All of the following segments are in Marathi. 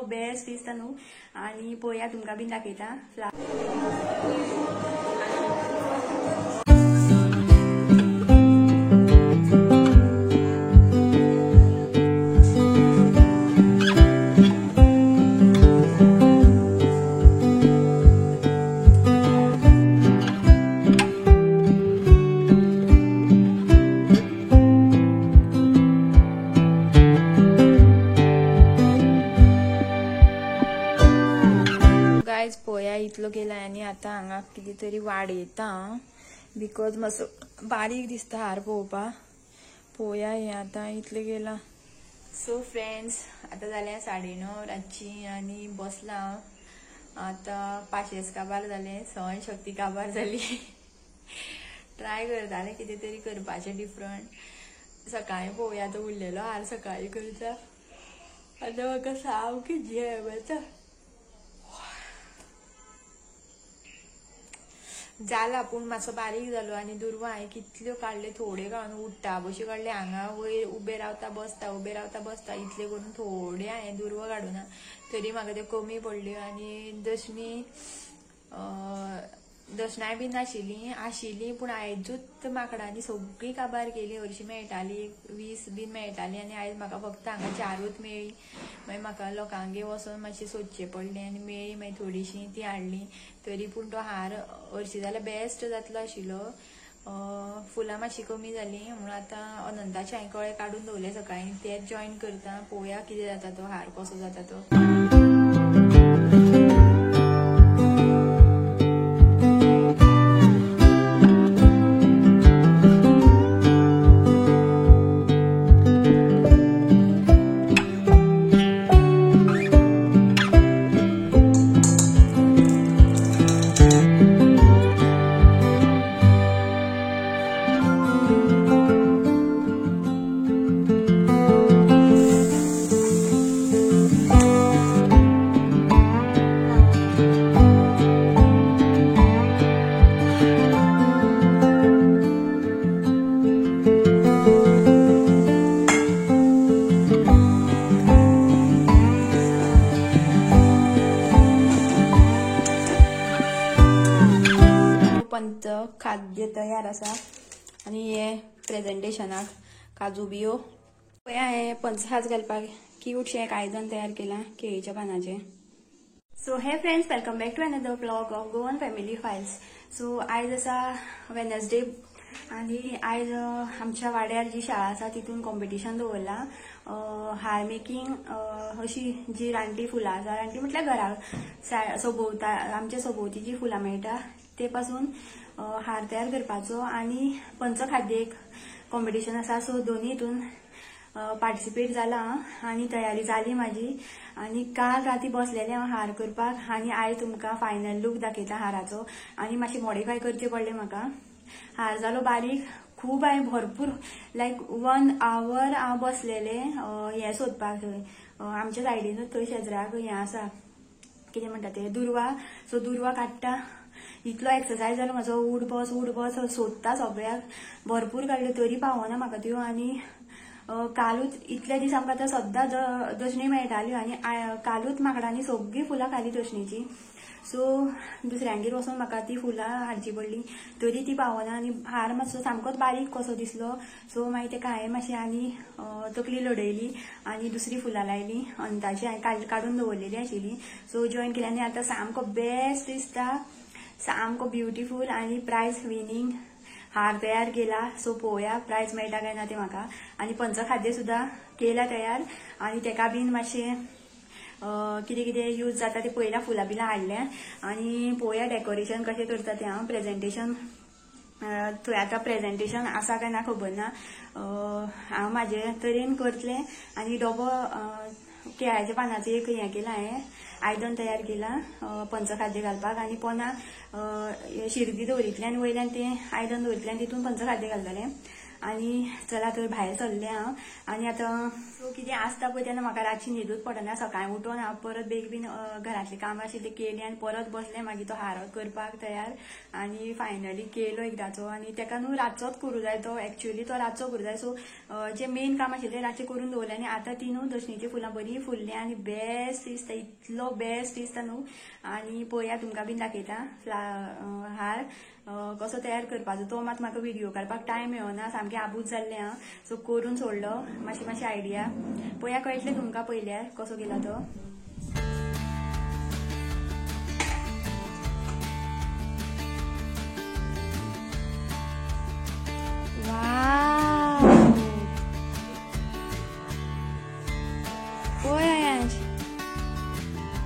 बेस्ट दिसता न्हू आणि पळोवया तुमकां बीन दाखयता। गायज पोया इतलो केला आणि आता हांगा कितें तरी वाडयता बिकॉज मातसो बारीक दिसता हार पळोवपाक। पोया हे आता इतले केला। सो फ्रेंड्स आता जाल्या 9:30 रातची आणि बसला आता 500 काबार जाले, सहन शक्ती काबार जाली। ट्राय करताले कितें तरी करपाचे डिफरंट। सकाळी पळोवया तो उरलेलो हार सकाळी करता। आता म्हाका सामकी जेम येता। जाला पूण मातसो बारीक जालो आणि दुर्वा हांवें कितल्यो काडले, थोडे काडून उडटा भशें काडले। हांगा वयर उबे रावता बसता उबे रावता बसता इतले करून थोडे हांवें दुर्वा काडूना, तरी म्हाका त्यो कमी पडल्यो। आणि दशणाय बीन आशिल्ली पूण आयजूच माकडांनी सगळी काबार केली। हरशीं मेळटाली 20 बीन मेळटाली आणि आयज म्हाका फक्त हांगा 4च मेळ्ळी। मागीर म्हाका लोकांगेर वचोन मातशें सोदचें पडलें आणि मेळ्ळी मागीर थोडीशीं ती हाडली। तरी पूण तो हार हरशीं जाल्यार बेस्ट जातलो आशिल्लो। फुलां मातशी कमी जाली म्हणून आतां अनंताचे हांवें कळे काडून दवरले सकाळीं, तेच जॉयन करता। पळोवया कितें जाता तो हार कसो जाता तो। पंच खाद्य तयार आसा आणि हे प्रेझेंटेशनाक काजू बियो। हे पंचखाज घालपाक क्यूटशें एक आयदन तयार केलां केळीच्या पानाचें। सो हे friends welcome back to another blog of Goan family files. So आयज आसा वेनसडे आणि आयज आमच्या वाड्यार जी शाळा आसा तितून कॉम्पिटिशन दवरला हार मेकिंग। अशी जी रानटी फुलां आसा, रानटी म्हटल्यार घरा सोबोवता आमच्या सोबोवती जी फुलां मेळटा ते पासून हार तयार करपाचो आणि पंचखाद्य एक कॉम्पिटिशन आसा। सो दोन्ही हितून पार्टिसिपेट जाला आणि तयारी जाली माझी। आणि काल राती बसलेले हांव हार करपाक आणि आयज तुमकां फायनल लूक दाखयता हाराचो। आणि मातशें मॉडिफाय करचें पडलें म्हाका। हार जालो बारीक खूब, हांवें भरपूर लायक 1 hour हांव बसलेले हे सोदपाक। आमच्या सायडीनूच थंय शेजराक हें आसा कितें म्हणटा तें दुर्वा। सो दुर्वा काडटा इतलो एक्सरसाइज जालो म्हाजो, उड बस सोदता सगळ्याक। भरपूर काडल्यो तरी पावना म्हाका त्यो। आणि कालूच इतले दीस आमकां आतां सद्दां दशणी मेळटाल्यो आणि कालूच माकडांनी सगळी फुलां खाली दशणीची। सो दुसऱ्यांगेर वचून म्हाका ती फुलां हाडची पडली तरी ती पावना आणि हार मातसो सामकोच बारीक कसो दिसलो। सो मागीर तेका हांवें मातशें आनी तकली लडयली आणि दुसरी फुलां लायली अनंताची हांवें काडून दवरलेली आशिल्ली। सो जॉयन केली आणि आतां सामको बेस्ट दिसता, सामको ब्युटिफूल आणि प्राइज विनिंग हार तयार केला। सो पळोवया प्राइज मेळटा काय ना ते म्हाका। आणि पंचखाद्य सुद्धा केला तयार आणि तेका बीन मातशें कितें कितें यूज जाता ते पयला फुलां बिलां हाडल्या आणि पळोवया डेकोरेशन कशें करता तें हांव। प्रेझेंटेशन थंय आतां प्रेझेंटेशन आसा काय ना खबर ना, हांव म्हाजे तरेन करतलें। आणि डबो केळ्याच्या पानाचें एक हें केलां, हांवें आयदन तयार केलां पंचखाद्य घालपाक। आणि पोना शिरदी दवरितलें आणि वयल्यान तें आयदन दवरितलें आणि तितून पंचखाद्य घालतलें। आणि चला तर भायर सरले हांव आनी आतां सो कितें आसता पळय तेन्ना म्हाका रातची न्हिदूच पडना. सकाळीं उठून हांव परत बेग बीन घरांतली कामां आशिल्ली केली आनी परत बसलें मागीर तो हार करपाक तयार आनी फायनली केलो एकदाचो. आनी तेका न्हू रातचोच करूं जाय तो, एक्चुअली तो रातचो करूं जाय. सो जे मेन काम आशिल्लें रातचें करून दवरलें आनी आतां ती न्हू दशणीची फुलां बरी फुल्लीं आनी बेस्ट दिसता, इतलो बेस्ट दिसता न्हू. आनी पळया तुमकां बीन दाखयता हार कसो तयार करपाचो. तो मात म्हाका व्हिडिओ काडपाक टायम मेळना, सामकें आबूज जाल्लें हांव. सो करून सोडलो मातशी आयडिया. पळया कळटलें तुमकां पयल्यार कसो केला तो.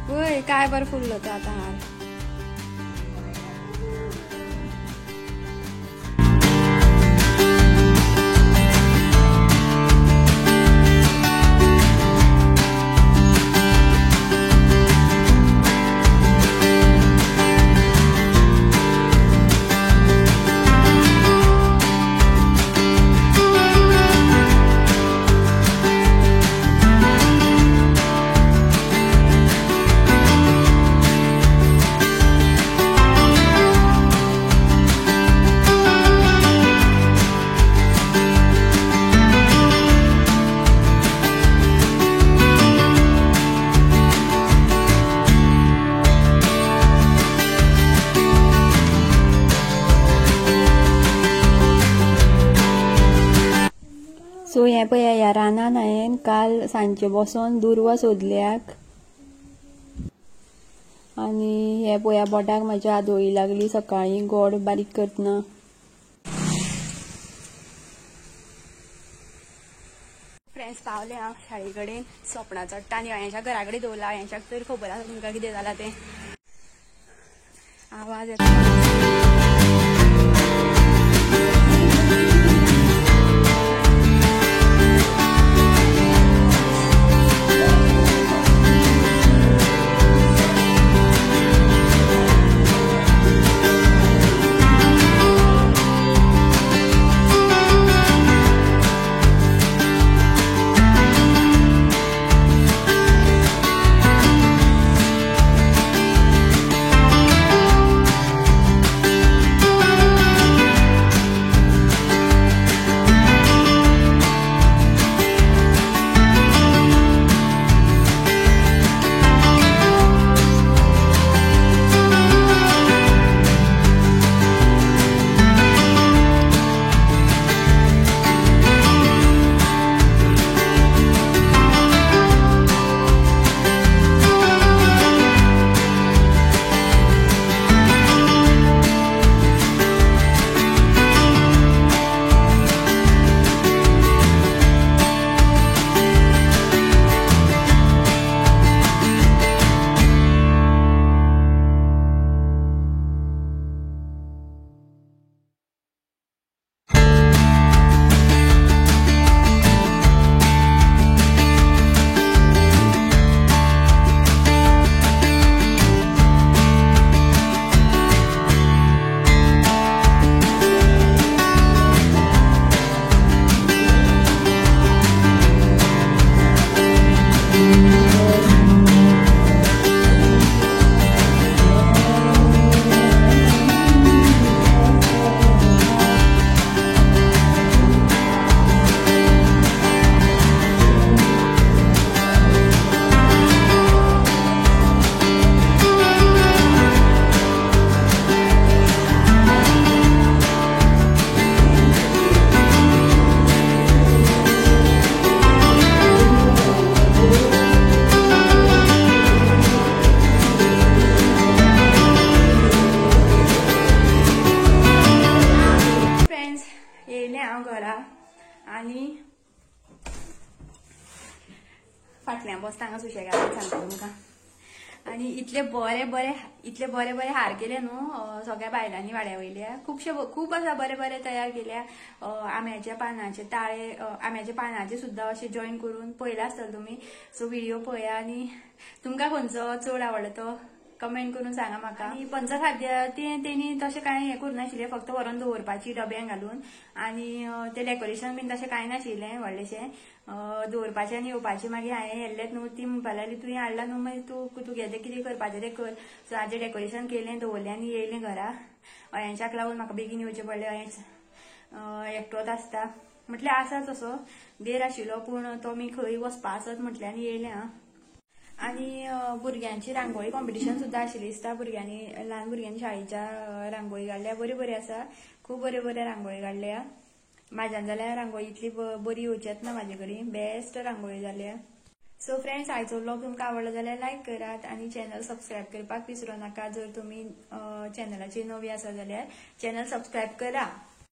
पळय काय बरं फुललो तो आतां हार. सो हे पळया ह्या रानान हांवें काल सांजचे बसोन दुर्वा सोदल्याक आनी हे पळया बोटाक म्हाज्या आदोळी लागली सकाळीं गोड बारीक करतना. फ्रेंड्स पावले हांव शाळे कडेन. सोपणा चडटा आनी हांवें घरा कडेन दवरला. हांवें तर खबर आसा तुमकां कितें जालां तें. आवाज येता. फाटल्यान बसता हांगा सुशेगाद सांगता तुमकां. आनी इतले बरे बरे हार केले न्हू सगळ्या बायलांनी वाड्या वयल्या. खूब आसा बरे बरे तयार केल्या. आम्याच्या पानाचे ताळे, आम्याच्या पानाचे सुद्दां अशे जॉईन करून पळयला आसतलो तुमी. सो व्हिडिओ पळया आनी तुमकां खंयचो चड आवडलो तो कमेंट करून सांगा म्हाका। आनी पंचखाद्य तेणी तशें कांय हें करूनाशिल्लें, फक्त व्हरून दवरपाची डब्यांक घालून, आनी तें डेकोरेशन बीन तशें कांय नाशिल्लें व्हडलेशें, दवरपाचें आनी येवपाचें। मागीर हांवें येल्लेंच न्हू, ती म्हणपाक लागली तुवें हाडला न्हू, मागीर तुगेलें कितें करपाचें तें कर। सो हाजें डेकोरेशन केलें, दवरलें आनी येयलें घरा। अयांच्याक लागून म्हाका बेगीन येवचें पडलें, अयेंच एकटोच आसता म्हटल्यार आसा तसो देर आशिल्लो, पूण तो मी खंय वचपा आसत म्हटलें आनी येयलें हां। आनी भुरग्यांची रांगोळी कॉम्पिटिशन सुद्दां आशिल्ली दिसता, भुरग्यांनी ल्हान भुरग्यांनी शाळेच्या रांगोळी काडल्या, बऱ्यो बऱ्यो आसा, खूब बऱ्यो बऱ्यो रांगोळी काडल्या। म्हाज्यान जाल्यार रांगोळी इतली बरी येवचेच ना म्हाजे कडेन, बेस्ट रांगोळी जाल्या। सो फ्रेंड्स, आयचो व्लॉग तुमकां आवडलो जाल्यार लायक करात आनी चॅनल सबस्क्रायब करपाक विसरूं नाका। जर तुमी चॅनलाचेर नवी आसा जाल्यार चॅनल सबस्क्रायब करा।